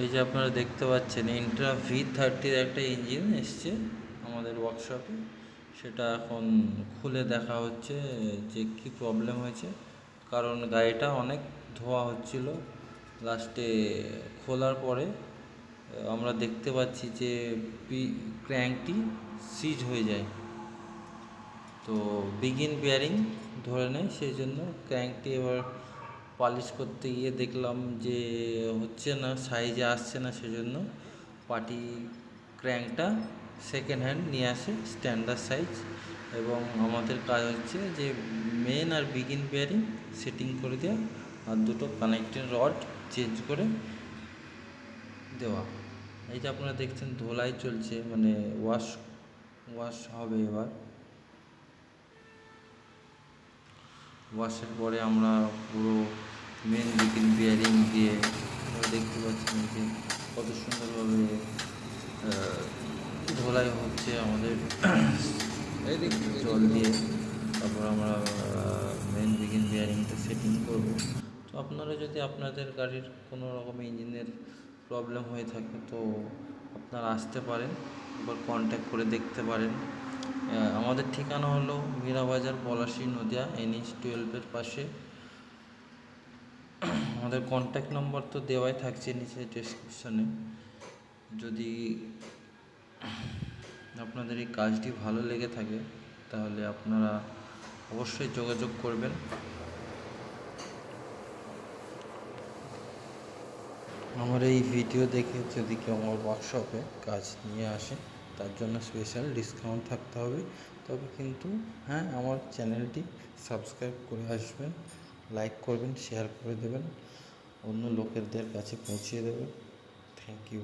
এই যে আপনারা দেখতে পাচ্ছেন ইন্ট্রা V30 একটা ইঞ্জিন এসছে আমাদের ওয়ার্কশপে। সেটা এখন খুলে দেখা হচ্ছে যে কি প্রবলেম হয়েছে, কারণ গাড়িটা অনেক ধোয়া হচ্ছিল। লাস্টে খোলার পরে আমরা দেখতে পাচ্ছি যে ক্র্যাঙ্কটি সিজ হয়ে যায়। তো বিগিন বিয়ারিং ধরে নেয়, সেই জন্য ক্র্যাঙ্কটি এবার পালিশ করতে গিয়ে দেখলাম যে হচ্ছে না, সাইজে আসছে না, সেজন্য পার্টি ক্র্যাঙ্কটা সেকেন্ড হ্যান্ড নিয়ে আসে স্ট্যান্ডার্ড সাইজ। এবং আমাদের কাজ হচ্ছে যে মেন আর বিগিন বিয়ারিং সেটিং করে দেওয়া আর দুটো কানেক্টিং রড চেঞ্জ করে দেওয়া। এই যে আপনারা দেখছেন ধোলাই চলছে, মানে ওয়াশ হবে এবার। ওয়াশের পরে আমরা পুরো মেন বিগিন বিয়ারিং দিয়ে দেখতে পাচ্ছেন যে কত সুন্দরভাবে ধোলাই হচ্ছে আমাদের জল দিয়ে। তারপর আমরা মেন বিগিন বিয়ারিংটা সেটিং করব। তো আপনারা যদি আপনাদের গাড়ির কোনো রকম ইঞ্জিনের প্রবলেম হয়ে থাকে তো আপনারা আসতে পারেন, একবার কন্ট্যাক্ট করে দেখতে পারেন। আমাদের ঠিকানা হলো মীরাবাজার, পলাশী, নদিয়া, NH-12 পাশে। আমাদের কন্ট্যাক্ট নম্বর তো দেওয়াই থাকছে নিচে ডেসক্রিপশানে। যদি আপনাদের এই কাজটি ভালো লেগে থাকে তাহলে আপনারা অবশ্যই যোগাযোগ করবেন। আমার এই ভিডিও দেখে যদি কেউ আমার ওয়ার্কশপে কাজ নিয়ে আসে তার জন্য স্পেশাল ডিসকাউন্ট থাকতে হবে। তবে কিন্তু হ্যাঁ, আমার চ্যানেলটি সাবস্ক্রাইব করে আসবেন, লাইক করবেন, শেয়ার করে দেবেন, অন্য লোকেদের কাছে পৌঁছিয়ে দেবেন। Thank you.